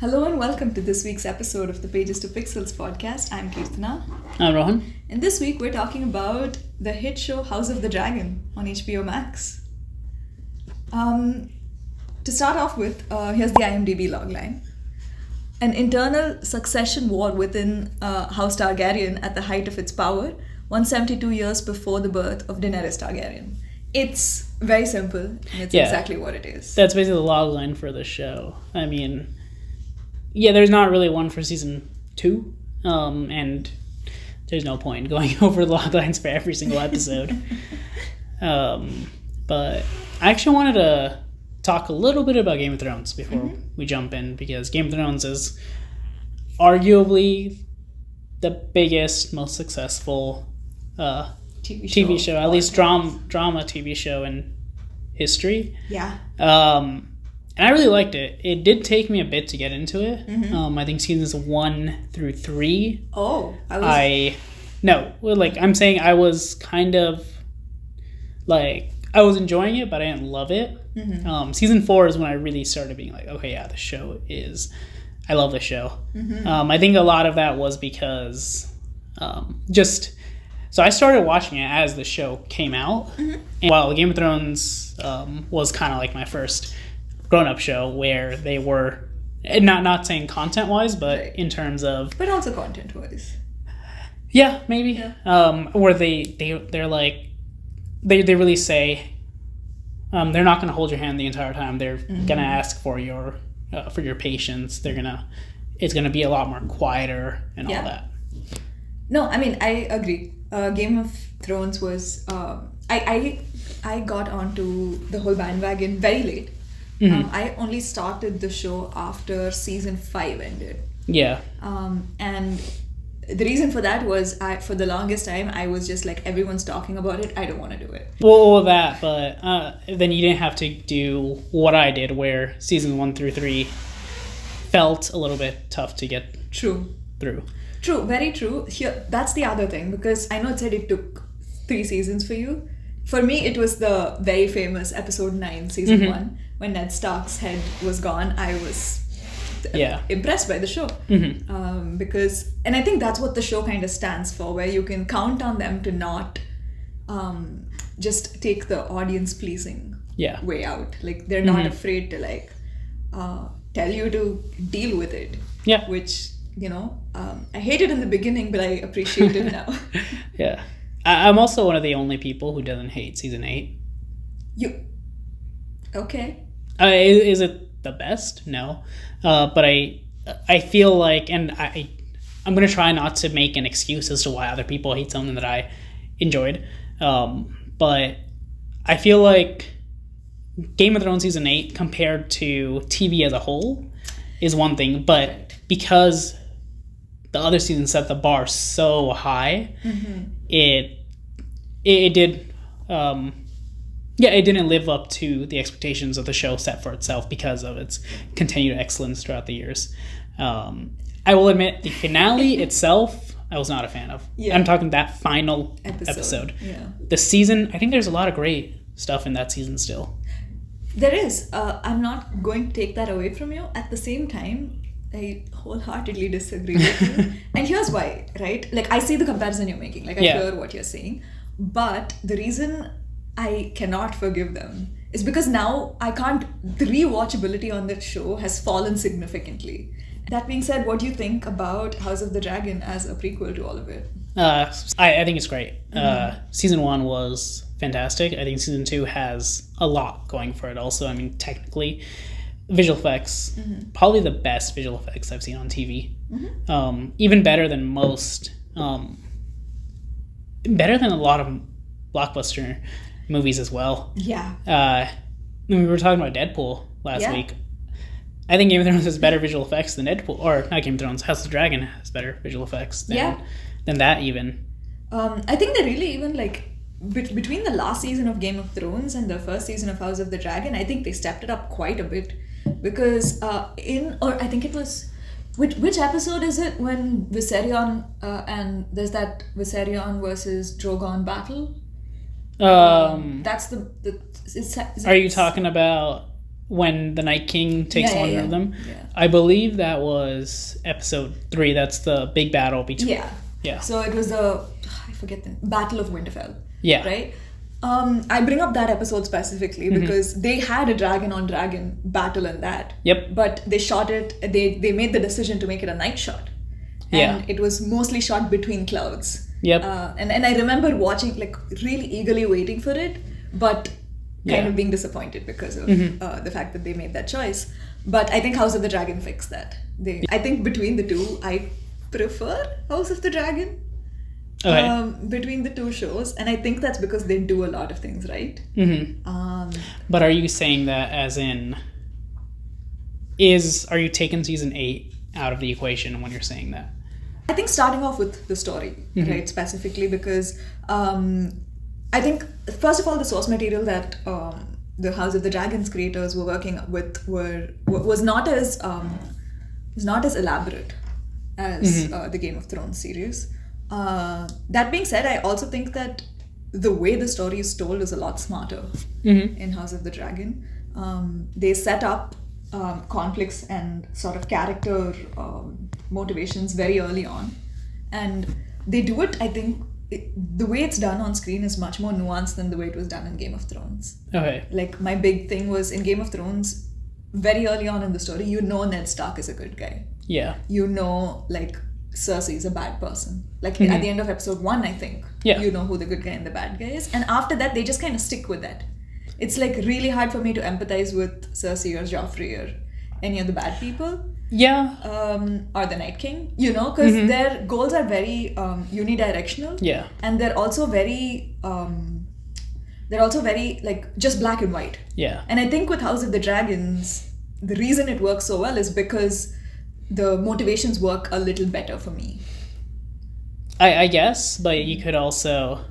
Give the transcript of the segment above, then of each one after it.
Hello and welcome to this week's episode of the Pages to Pixels podcast. I'm Kirtana. I'm Rohan. And this week we're talking about the hit show House of the Dragon on HBO Max. To start off with, here's the IMDb logline. An internal succession war within House Targaryen at the height of its power, 172 years before the birth of Daenerys Targaryen. It's very simple, and it's exactly what it is. That's basically the logline for the show. I mean, there's not really one for season 2, and there's no point going over the loglines for every single episode. But I actually wanted to talk a little bit about Game of Thrones before we jump in, because Game of Thrones is arguably the biggest, most successful TV show, at least drama TV show in history. Yeah. And I really liked it. It did take me a bit to get into it. I think seasons 1 through 3. Oh, I'm saying I was kind of like, I was enjoying it, but I didn't love it. Season 4 is when I really started being like, okay, yeah, I love the show. I think a lot of that was because so I started watching it as the show came out. And while Game of Thrones was kind of like my first grown-up show, where they were not saying content-wise, but in terms of, but also content-wise. Yeah, maybe. Yeah. Where they're like, they really say they're not going to hold your hand the entire time. They're gonna ask for your patience. It's gonna be a lot more quieter and all that. No, I mean, I agree. Game of Thrones was I got onto the whole bandwagon very late. I only started the show after season 5 ended. Yeah. And the reason for that was, for the longest time, I was just like, everyone's talking about it, I don't want to do it. Well, that, but then you didn't have to do what I did, where season 1 through 3 felt a little bit tough to get through. True, very true. Here, that's the other thing, because I know it said it took 3 seasons for you. For me, it was the very famous episode 9, season 1, when Ned Stark's head was gone. I was impressed by the show. Because, and I think that's what the show kind of stands for, where you can count on them to not just take the audience pleasing way out. Like, they're not afraid to tell you to deal with it. Yeah. Which, I hated in the beginning, but I appreciate it now. Yeah. I'm also one of the only people who doesn't hate season 8. Okay. Is it the best? No. But I feel like, and I'm going to try not to make an excuse as to why other people hate something that I enjoyed. But I feel like Game of Thrones season 8 compared to TV as a whole is one thing, but because the other season set the bar so high, it did it didn't live up to the expectations of the show set for itself because of its continued excellence throughout the years. I will admit, the finale itself I was not a fan of. I'm talking that final episode. The season, I think there's a lot of great stuff in that season still. There is. I'm not going to take that away from you. At the same time, I wholeheartedly disagree with you. And here's why, right? Like, I see the comparison you're making. Like, I hear what you're saying. But the reason I cannot forgive them is because now the rewatchability on that show has fallen significantly. That being said, what do you think about House of the Dragon as a prequel to all of it? I think it's great. Season 1 was fantastic. I think season 2 has a lot going for it also. I mean, technically, visual effects, probably the best visual effects I've seen on TV. Even better than most, better than a lot of blockbuster movies as well. Yeah. We were talking about Deadpool last week. I think Game of Thrones has better visual effects than Deadpool, or not Game of Thrones, House of the Dragon has better visual effects than that even. I think they really even between the last season of Game of Thrones and the first season of House of the Dragon, I think they stepped it up quite a bit. Because I think it was, which episode is it when Viserion and there's that Viserion versus Drogon battle? That's the are you talking about when the Night King takes one of them. Yeah. I believe that was episode 3. That's the big battle between. Yeah. So it was I forget the Battle of Winterfell. Yeah. Right? I bring up that episode specifically because they had a dragon on dragon battle in that. Yep. But they shot it, they made the decision to make it a night shot. And it was mostly shot between clouds. Yep. And I remember watching, like, really eagerly waiting for it, but kind of being disappointed because of the fact that they made that choice. But I think House of the Dragon fixed that. I think between the two, I prefer House of the Dragon. Okay. Between the two shows, and I think that's because they do a lot of things right. But are you saying that as in, are you taking season 8 out of the equation when you're saying that? I think starting off with the story, right, specifically because I think, first of all, the source material that the House of the Dragons creators were working with was not as elaborate as the Game of Thrones series. That being said, I also think that the way the story is told is a lot smarter in House of the Dragon. They set up conflicts and sort of character motivations very early on, and they do it, I think, the way it's done on screen is much more nuanced than the way it was done in Game of Thrones. Okay. Like, my big thing was in Game of Thrones, very early on in the story, you know Ned Stark is a good guy. Yeah. You know, like, Cersei is a bad person. Like, at the end of episode 1, I think, you know who the good guy and the bad guy is. And after that, they just kind of stick with that. It's, like, really hard for me to empathize with Cersei or Joffrey or any of the bad people. Yeah. Or the Night King, you know, because their goals are very unidirectional. Yeah. And they're also very, like, just black and white. Yeah. And I think with House of the Dragons, the reason it works so well is because the motivations work a little better for me. I guess, but you could also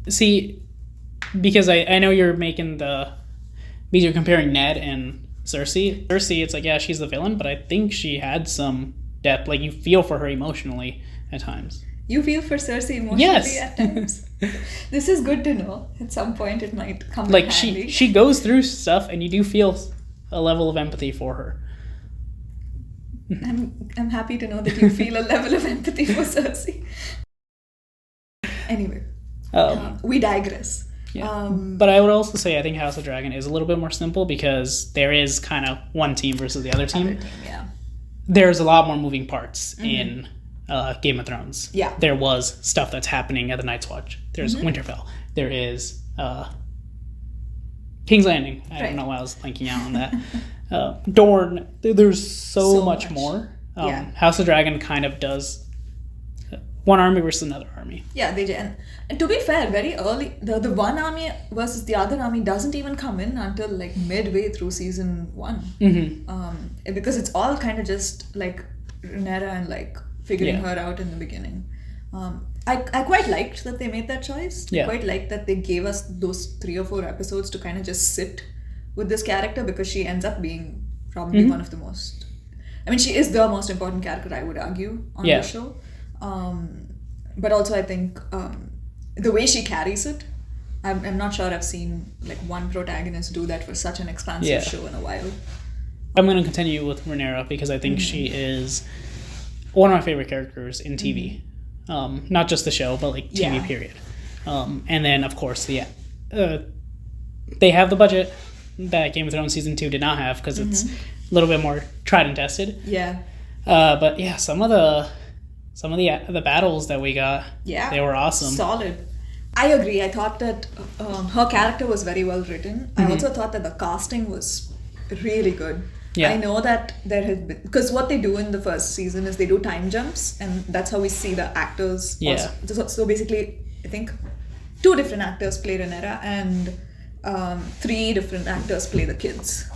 see, because I know you're because you're comparing Ned and Cersei. Cersei, it's like, yeah, she's the villain, but I think she had some depth. Like, you feel for her emotionally at times. You feel for Cersei emotionally at times? This is good to know. At some point it might come in handy. She goes through stuff, and you do feel a level of empathy for her. I'm happy to know that you feel a level of empathy for Cersei. Anyway, we digress. Yeah. But I would also say I think House of Dragon is a little bit more simple because there is kind of one team versus the other team. There's a lot more moving parts in Game of Thrones. Yeah. There was stuff that's happening at the Night's Watch. There's Winterfell. There is King's Landing. I don't know why I was blanking out on that. Dorne. There's so much more. House of Dragon kind of does one army versus another army. Yeah, they did. And to be fair, very early, the one army versus the other army doesn't even come in until like midway through season 1. Because it's all kind of just like Rhaenyra and like figuring her out in the beginning. I quite liked that they made that choice. I quite liked that they gave us those 3 or 4 episodes to kind of just sit with this character, because she ends up being probably one of the most... I mean, she is the most important character, I would argue, on the show. But also I think the way she carries it, I'm not sure I've seen like one protagonist do that for such an expansive show in a while. I'm going to continue with Rhaenyra because I think she is one of my favorite characters in TV. Not just the show, but like TV period. And then of course they have the budget that Game of Thrones season 2 did not have, because it's a little bit more tried and tested. But yeah, some of the battles that we got, they were awesome. Solid. I agree. I thought that her character was very well written. I also thought that the casting was really good. I know that there has been, because what they do in the first season is they do time jumps, and that's how we see the actors. So basically, I think 2 different actors play Rhaenyra, and 3 different actors play the kids.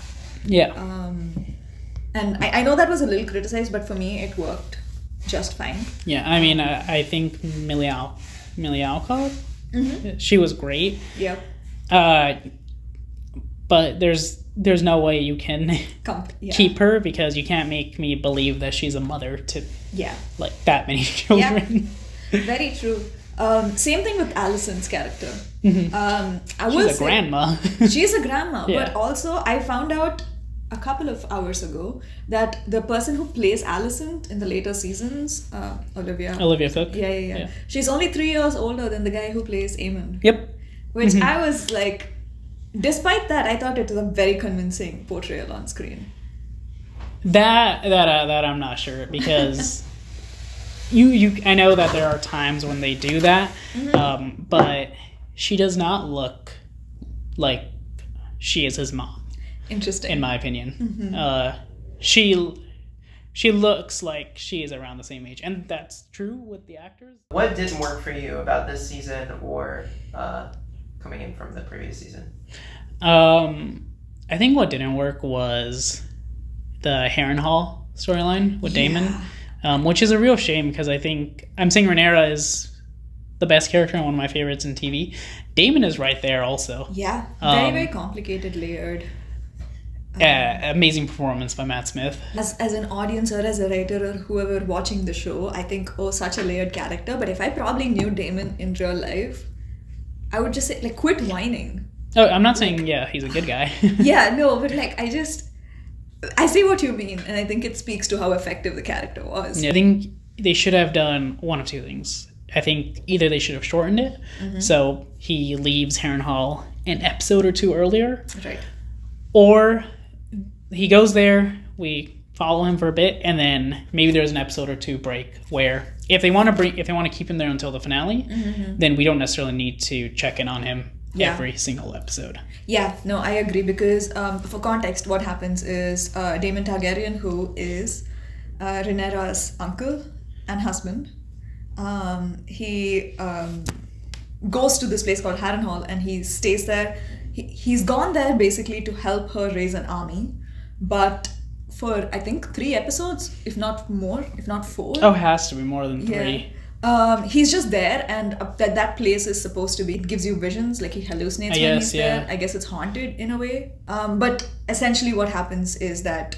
And I know that was a little criticized, but for me it worked just fine. I mean, I think Millie Alcock, she was great. But there's no way you can keep her, because you can't make me believe that she's a mother to like that many children. Very true. Same thing with Alicent's character. I will She's a say grandma. she's a grandma, Yeah. but also I found out a couple of hours ago that the person who plays Alicent in the later seasons, Olivia. Olivia Cooke. Yeah. She's only 3 years older than the guy who plays Aemon. Yep. Which I was like, despite that, I thought it was a very convincing portrayal on screen. That I'm not sure, because you I know that there are times when they do that, but she does not look like she is his mom. Interesting. In my opinion. She looks like she is around the same age, and that's true with the actors. What didn't work for you about this season or coming in from the previous season? I think what didn't work was the Harrenhal storyline with Daemon, which is a real shame, because I think I'm saying Rhaenyra is the best character and one of my favorites in TV. Daemon is right there also. Yeah, very complicated, layered. Amazing performance by Matt Smith. As an audience or as a writer or whoever watching the show, I think, such a layered character. But if I probably knew Daemon in real life, I would just say, like, quit whining. Oh, I'm not saying, he's a good guy. Yeah, no, but like, I see what you mean, and I think it speaks to how effective the character was. Yeah, I think they should have done one of two things. I think either they should have shortened it, so he leaves Harrenhal an episode or two earlier. Right. Or he goes there, we follow him for a bit, and then maybe there's an episode or two break where if they want to keep him there until the finale, then we don't necessarily need to check in on him every single episode. Yeah, no, I agree, because for context, what happens is Daemon Targaryen, who is Rhaenyra's uncle and husband, he goes to this place called Harrenhal, and he stays there. He's gone there basically to help her raise an army, but for I think 3 episodes, if not more, if not 4. Oh, it has to be more than 3. He's just there, and that place is supposed to be, it gives you visions, like he hallucinates when he's there. I guess it's haunted in a way. But essentially what happens is that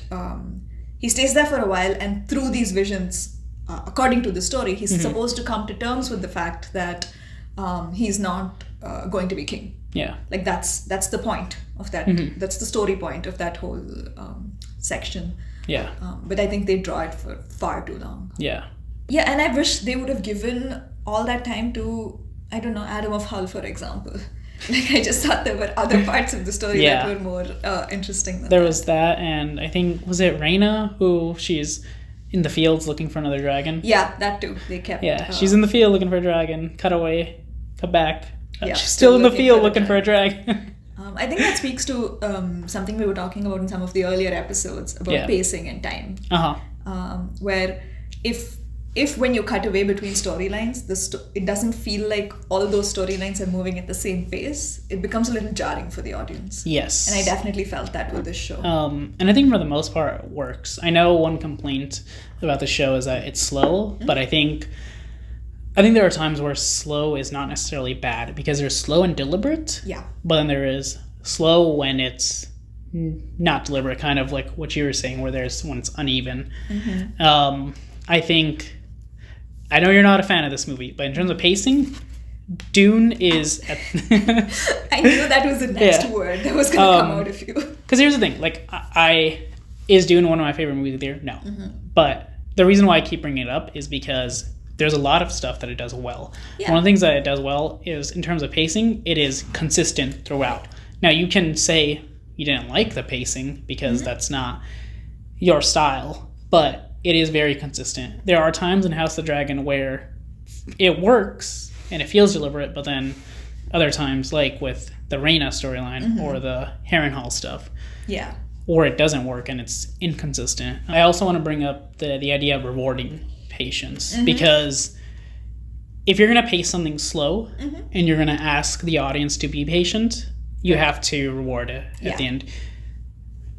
he stays there for a while, and through these visions, according to the story, he's supposed to come to terms with the fact that he's not going to be king. Yeah. Like that's the point of that. That's the story point of that whole section. Yeah. But I think they draw it for far too long. Yeah. Yeah, and I wish they would have given all that time to, I don't know, Adam of Hull, for example. Like, I just thought there were other parts of the story that were more interesting than there that. was that, and I think, was it Rhaena, who she's in the fields looking for another dragon? Yeah, that too. They kept... Yeah, she's in the field looking for a dragon. Cut away. Cut back. Yeah, she's still in the field looking for a dragon. I think that speaks to something we were talking about in some of the earlier episodes about pacing and time. Where if when you cut away between storylines, it doesn't feel like all those storylines are moving at the same pace. It becomes a little jarring for the audience. Yes. And I definitely felt that with this show. And I think for the most part it works. I know one complaint about the show is that it's slow, but I think there are times where slow is not necessarily bad, because there's slow and deliberate. Yeah. But then there is slow when it's not deliberate, kind of like what you were saying, when it's uneven. I think, I know you're not a fan of this movie, but in terms of pacing, Dune is... I knew that was the next word that was going to come out of you. Because here's the thing, like, is Dune one of my favorite movies of the year? No. But the reason why I keep bringing it up is because there's a lot of stuff that it does well. Yeah. One of the things that it does well is, in terms of pacing, it is consistent throughout. Now, you can say you didn't like the pacing because that's not your style, but it is very consistent. There are times in House of the Dragon where it works and it feels deliberate, but then other times, like with the Rhaena storyline or the Harrenhal stuff, or it doesn't work and it's inconsistent. I also want to bring up the idea of rewarding patience, because if you're going to pace something slow and you're going to ask the audience to be patient, you have to reward it at the end.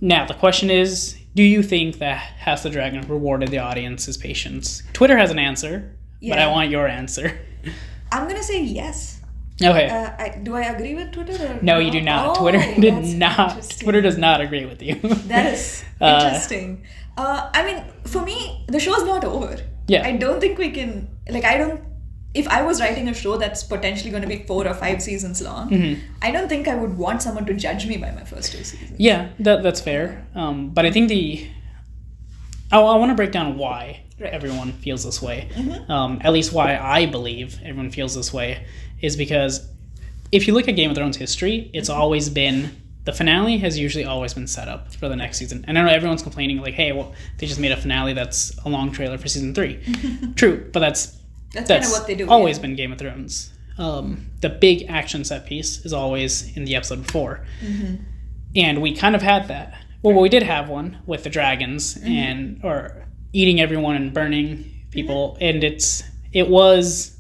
Now, the question is, do you think that House of the Dragon rewarded the audience's patience? Twitter has an answer, but I want your answer. I'm going to say yes. Okay. Do I agree with Twitter? Or no, you do not. Twitter does not agree with you. That is interesting. I mean, for me, the show's not over. Yeah. I don't think we can... Like, if I was writing a show that's potentially going to be 4 or 5 seasons long, I don't think I would want someone to judge me by my first 2 seasons. Yeah, that's fair. But I think I want to break down why everyone feels this way. At least why I believe everyone feels this way is because if you look at Game of Thrones history, it's always been, the finale has usually always been set up for the next season. And I know everyone's complaining like, hey, well, they just made a finale that's a long trailer for season 3. True, but that's kind of what they do. Always been Game of Thrones. The big action set piece is always in the episode before. And we kind of had that. Well, we did have one with the dragons or eating everyone and burning people. And it was,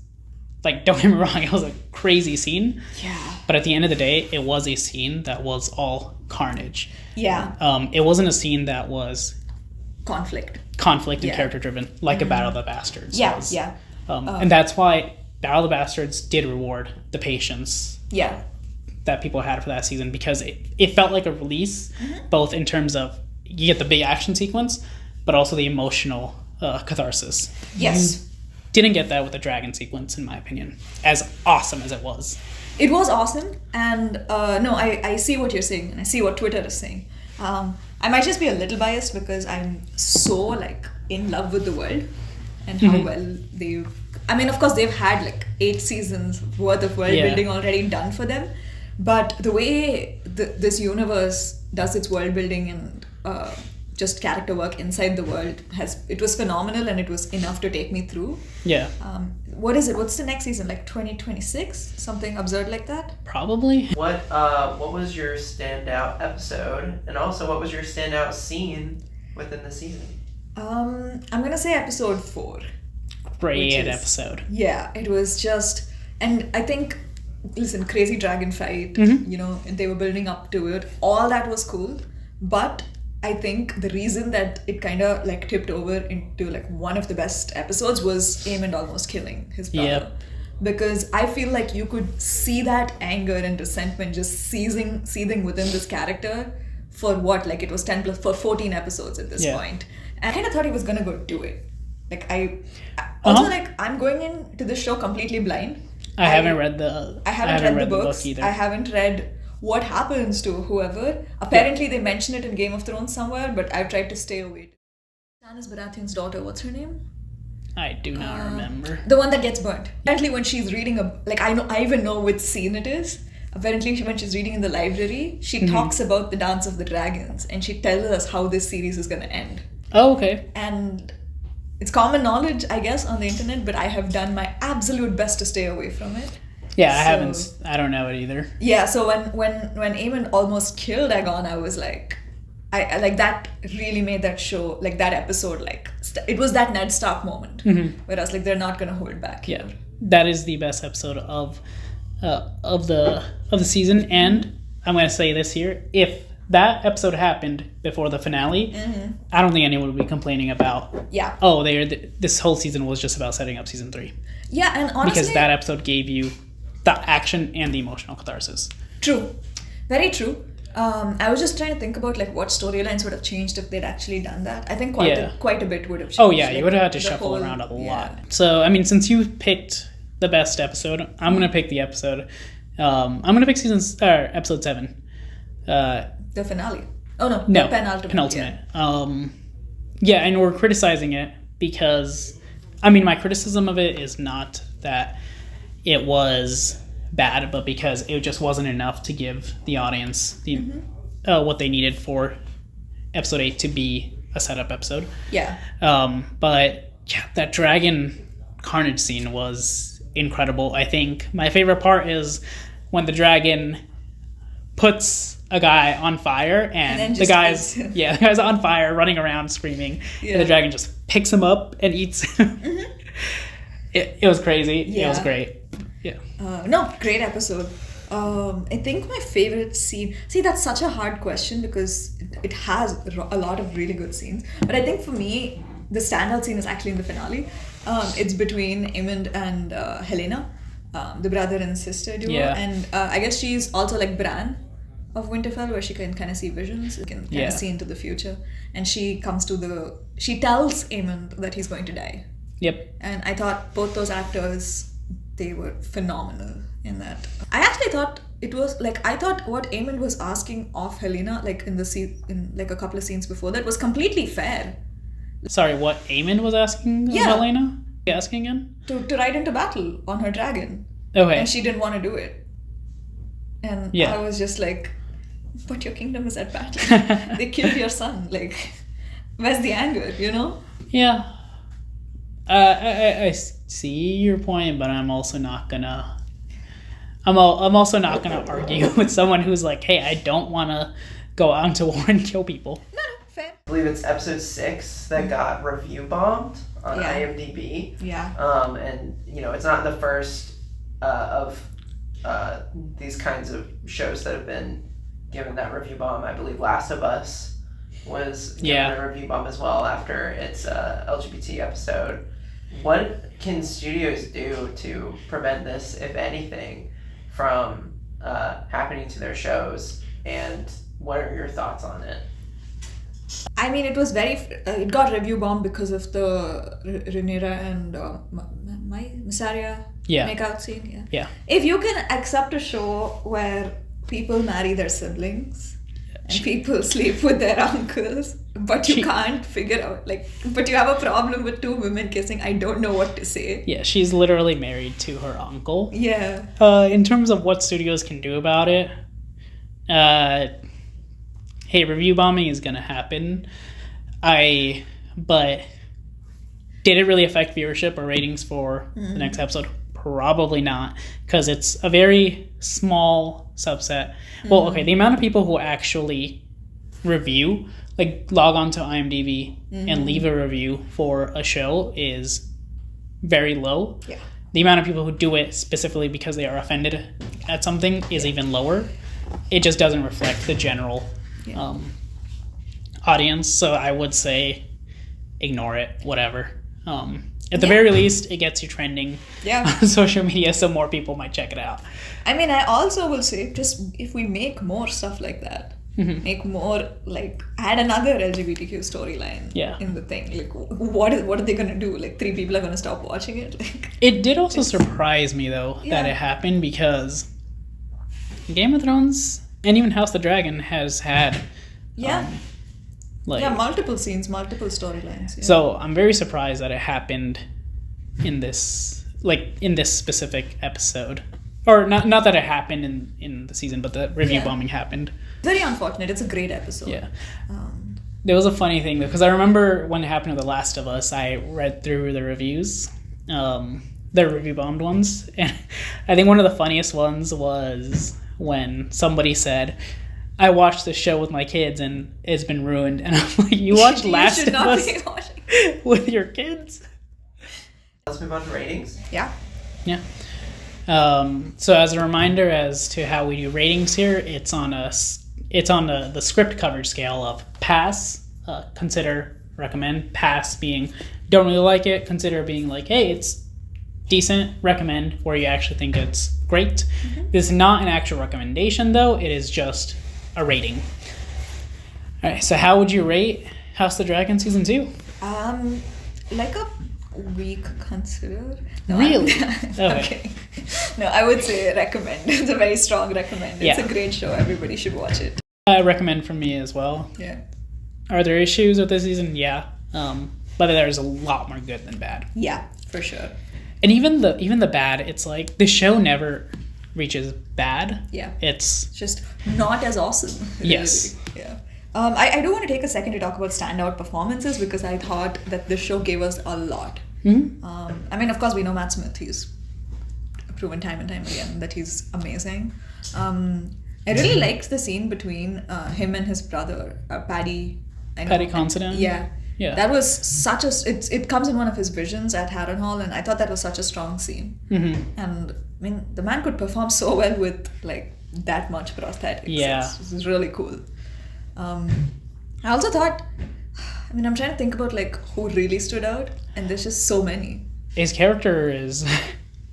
like, don't get me wrong, it was a crazy scene. Yeah. But at the end of the day, it was a scene that was all carnage. Yeah. It wasn't a scene that was conflict and character driven, like a Battle of the Bastards. Yeah. And that's why Battle of the Bastards did reward the patience that people had for that season, because it felt like a release, both in terms of you get the big action sequence, but also the emotional catharsis. Yes. You didn't get that with the dragon sequence, in my opinion, as awesome as it was. It was awesome, and no, I see what you're saying, and I see what Twitter is saying. I might just be a little biased because I'm so, like, in love with the world and how well they've... I mean, of course, they've had, like, 8 seasons worth of world building already done for them, but the way this universe does its world building and just character work inside the world it was phenomenal, and it was enough to take me through. Yeah. What is it? What's the next season? Like 2026? Something absurd like that? Probably. What was your standout episode, and also what was your standout scene within the season? I'm gonna say episode 4. Great episode. Yeah, it was just, and I think, listen, crazy dragon fight. You know, they were building up to it. All that was cool, but I think the reason that it kind of like tipped over into like one of the best episodes was Aemond almost killing his brother. Yep. Because I feel like you could see that anger and resentment just seething within this character for what, like it was 10 plus, for 14 episodes at this point. And I kind of thought he was going to go do it. Like I'm going into this show completely blind. I haven't read the books either. I haven't read what happens to whoever. Apparently they mention it in Game of Thrones somewhere, but I've tried to stay away. Stannis Baratheon's daughter, what's her name? I do not remember. The one that gets burnt. Apparently when she's reading I even know which scene it is. Apparently when she's reading in the library, she talks about the Dance of the Dragons, and she tells us how this series is going to end. Oh, okay. And it's common knowledge, I guess, on the internet, but I have done my absolute best to stay away from it. Yeah, I don't know it either. Yeah, so when Aemond almost killed Aegon, I was like, I like that really made that show, like that episode, like it was that Ned Stark moment where I was like, they're not gonna hold back here. Yeah, that is the best episode of the season, and I'm gonna say this here: if that episode happened before the finale, I don't think anyone would be complaining about. Yeah. Oh, this whole season was just about setting up season 3. Yeah, and honestly, because that episode gave you the action and the emotional catharsis. True, very true. I was just trying to think about like what storylines would have changed if they'd actually done that. I think quite a bit would have changed. Oh yeah, like, you would have had to shuffle around a lot. So I mean, since you picked the best episode, I'm gonna pick the episode. I'm gonna pick episode 7. The finale. Oh no, the penultimate. Yeah, and we're criticizing it because, I mean, my criticism of it is not that it was bad, but because it just wasn't enough to give the audience what they needed for episode 8 to be a setup episode. Yeah. But yeah, that dragon carnage scene was incredible. I think my favorite part is when the dragon puts a guy on fire and the guy's on fire, running around screaming, and the dragon just picks him up and eats him. It was crazy. Yeah. It was great. Yeah. No, great episode. I think my favorite scene... See, that's such a hard question because it has a lot of really good scenes. But I think for me, the standout scene is actually in the finale. It's between Aemond and Helena, the brother and sister duo. Yeah. And I guess she's also like Bran of Winterfell, where she can kind of see visions, can kind of see into the future. And she tells Aemond that he's going to die. Yep. And I thought both those actors they were phenomenal in that. I actually thought it was like, I thought what Eamon was asking of Helena, like in in like a couple of scenes before that, was completely fair. Sorry, what Eamon was asking of Helena? Asking again? To ride into battle on her dragon. Okay. And she didn't want to do it. And I was just like, but your kingdom is at battle. They killed your son. Like, where's the anger, you know? Yeah. I see your point, but I'm also not gonna... I'm also not gonna argue with someone who's like, hey, I don't want to go out into war and kill people. No, fair. I believe it's episode 6 that got review bombed on IMDb. Yeah. And, you know, it's not the first of these kinds of shows that have been given that review bomb. I believe Last of Us was given a review bomb as well after its LGBT episode. What can studios do to prevent this, if anything, from happening to their shows? And what are your thoughts on it? I mean, it was it got review bombed because of the Rhaenyra and Mysaria makeout scene. Yeah. If you can accept a show where people marry their siblings and people sleep with their uncles, but you can't figure out, like, but you have a problem with 2 women kissing, I don't know what to say. Yeah, she's literally married to her uncle. Yeah. In terms of what studios can do about it, hey, review bombing is gonna happen. But did it really affect viewership or ratings for the next episode? Probably not, because it's a very small subset. Well, okay, the amount of people who actually review, like log on to IMDb and leave a review for a show is very low. Yeah. The amount of people who do it specifically because they are offended at something is even lower. It just doesn't reflect the general audience. So I would say ignore it, whatever. At the very least, it gets you trending on social media, so more people might check it out. I mean, I also will say, just if we make more stuff like that, make more, like, add another LGBTQ storyline in the thing. Like, what are they going to do? Like, 3 people are going to stop watching it? Like, it did also surprise me, though, that it happened, because Game of Thrones and even House of the Dragon has had... multiple scenes, multiple storylines. Yeah. So I'm very surprised that it happened in this specific episode. Or not that it happened in the season, but the review bombing happened. Very unfortunate. It's a great episode. Yeah. There was a funny thing, though, because I remember when it happened to The Last of Us, I read through the reviews, the review bombed ones, and I think one of the funniest ones was when somebody said, I watched this show with my kids and it's been ruined. And I'm like, you watched Last of Us with your kids? Let's move on to ratings. Yeah. Yeah. So as a reminder as to how we do ratings here, it's on the script coverage scale of pass, consider, recommend, pass being don't really like it, consider being like, hey, it's decent, recommend where you actually think it's great. This is not an actual recommendation, though. It is just a rating. All right, so how would you rate House of the Dragon season 2? Like a weak consider. No, really? Okay. No, I would say recommend. It's a very strong recommend. It's a great show. Everybody should watch it. I recommend from me as well. Yeah. Are there issues with this season? Yeah. But there's a lot more good than bad. Yeah, for sure. And even the bad, it's like the show never reaches bad. Yeah. It's just not as awesome. Really. Yes. Yeah. I do want to take a second to talk about standout performances because I thought that this show gave us a lot. I mean, of course, we know Matt Smith. He's proven time and time again that he's amazing. I really liked the scene between him and his brother, Paddy. Paddy Considine? Yeah. That was such a... It comes in one of his visions at Harrenhal, and I thought that was such a strong scene. And, I mean, the man could perform so well with, like, that much prosthetics. Yeah. It's really cool. I also thought... I mean, I'm trying to think about, like, who really stood out, and there's just so many. His character is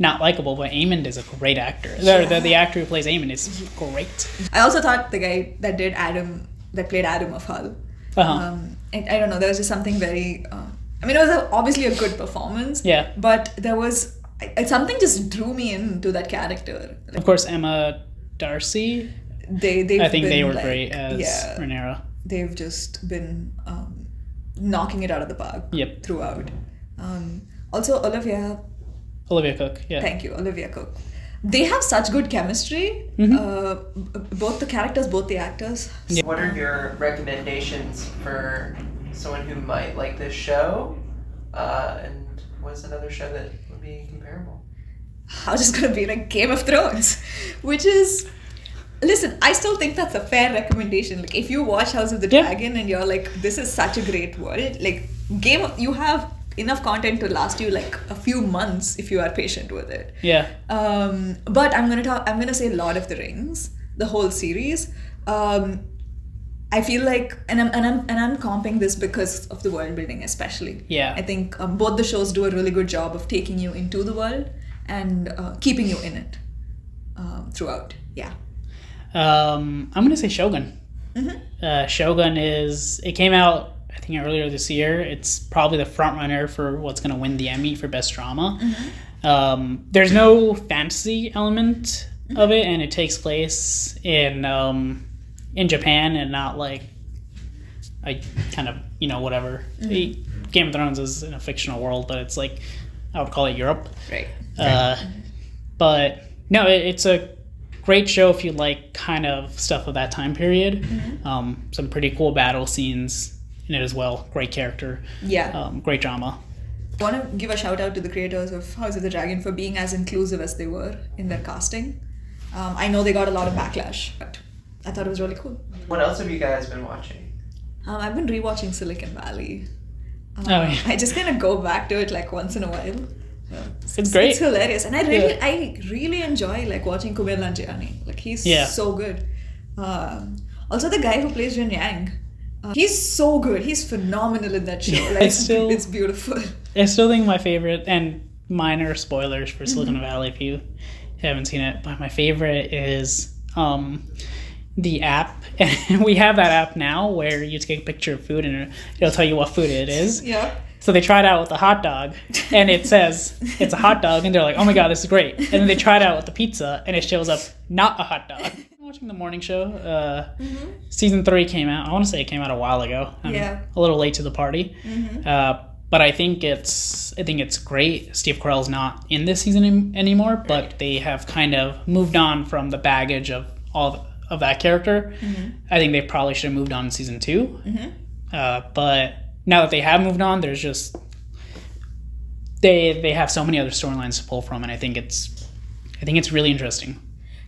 not likable, but Aemond is a great actor. The actor who plays Aemond is great. I also thought the guy that played Adam of Hull. I don't know, there was just something very... I mean, it was obviously a good performance. Yeah. But there was... something just drew me into that character. Of course, Emma Darcy. I think they were great as Rhaenyra. They've just been knocking it out of the park throughout. Also, Olivia Cooke. Yeah. Thank you, Olivia Cooke. They have such good chemistry. Both the characters, both the actors. Yeah. What are your recommendations for someone who might like this show? And what's another show that would be comparable? I was just gonna be like Game of Thrones, which is. Listen, I still think that's a fair recommendation. Like, if you watch House of the Dragon and you're like, this is such a great world, like, you have enough content to last you like a few months if you are patient with it. Yeah. But I'm gonna say Lord of the Rings, the whole series. I feel like, and I'm comping this because of the world building, especially. Yeah. I think both the shows do a really good job of taking you into the world and keeping you in it throughout. Yeah. I'm gonna say Shogun. Shogun it came out I think earlier this year. It's probably the front runner for what's gonna win the Emmy for best drama. There's no fantasy element of it, and it takes place in Japan and not like I kind of whatever. Game of Thrones is in a fictional world, but it's like I would call it Europe. Right. But no, it's a great show if you like kind of stuff of that time period. Some pretty cool battle scenes in it as well. Great character. Yeah. Great drama. I want to give a shout out to the creators of House of the Dragon for being as inclusive as they were in their casting. I know they got a lot of backlash, but I thought it was really cool. What else have you guys been watching? I've been rewatching Silicon Valley. Yeah. I just kind of go back to it like once in a while. It's great. It's hilarious, and I really enjoy like watching Kumail Nanjiani. Like he's so good. Also, the guy who plays Jin Yang, he's so good. He's phenomenal in that show. Like, it's beautiful. I still think my favorite, and minor spoilers for Silicon Valley if you haven't seen it, but my favorite is the app. And we have that app now where you take a picture of food and it'll tell you what food it is. Yeah. So they tried out with a hot dog, and it says it's a hot dog, and they're like, "Oh my god, this is great!" And then they tried out with the pizza, and it shows up not a hot dog. I'm watching the morning show. Season 3 came out. I want to say it came out a while ago. I'm a little late to the party, but I think it's great. Steve Carell's not in this season anymore, but they have kind of moved on from the baggage of all of that character. I think they probably should have moved on in season 2, but. Now that they have moved on, there's just they have so many other storylines to pull from, and I think it's really interesting.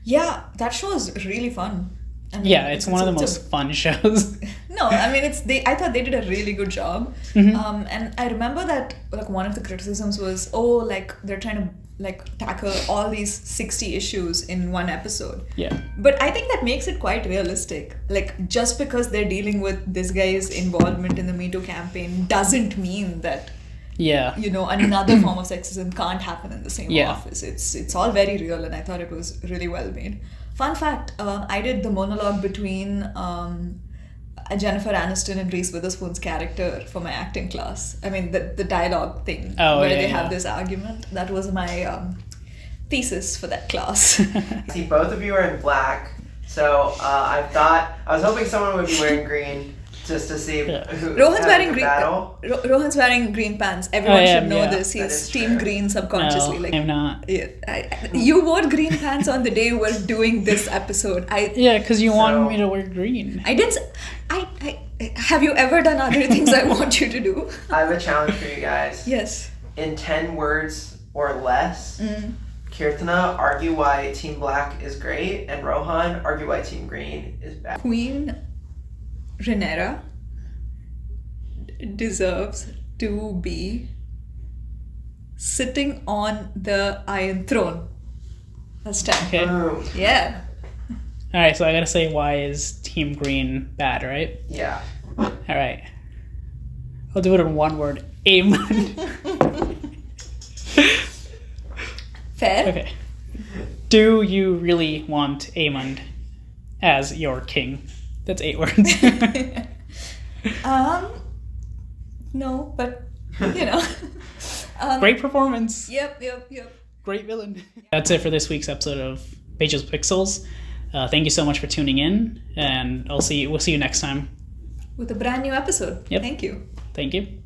Yeah, that show is really fun. I mean, it's one of the most fun shows. No, I mean I thought they did a really good job. And I remember that like one of the criticisms was, like they're trying to like tackle all these 60 issues in one episode. Yeah. But I think that makes it quite realistic. Like just because they're dealing with this guy's involvement in the Me Too campaign doesn't mean that another form of sexism can't happen in the same office. It's all very real, and I thought it was really well made. Fun fact, I did the monologue between Jennifer Aniston and Reese Witherspoon's character for my acting class. I mean, the dialogue thing where they have this argument. That was my thesis for that class. See, both of you are in black, so I was hoping someone would be wearing green just to see who Rohan's wearing green. battle. Rohan's wearing green pants. Everyone should know this. He's team green subconsciously. No, I'm not. You wore green pants on the day we're doing this episode. Because you wanted me to wear green. I didn't. Have you ever done other things I want you to do? I have a challenge for you guys. Yes. In 10 words or less, Kirtana, argue why Team Black is great, and Rohan, argue why Team Green is bad. Queen Rhaenyra deserves to be sitting on the Iron Throne. That's 10. Okay. Boom. Yeah. All right, so I gotta say, why is Team Green bad, right? Yeah. All right. I'll do it in one word. Aemond. Fair. Okay. Do you really want Aemond as your king? That's 8 words. No, but Great performance. Yep. great villain. That's it for this week's episode of Pages with Pixels. Thank you so much for tuning in, and we'll see you next time with a brand new episode. Yep. Thank you. Thank you.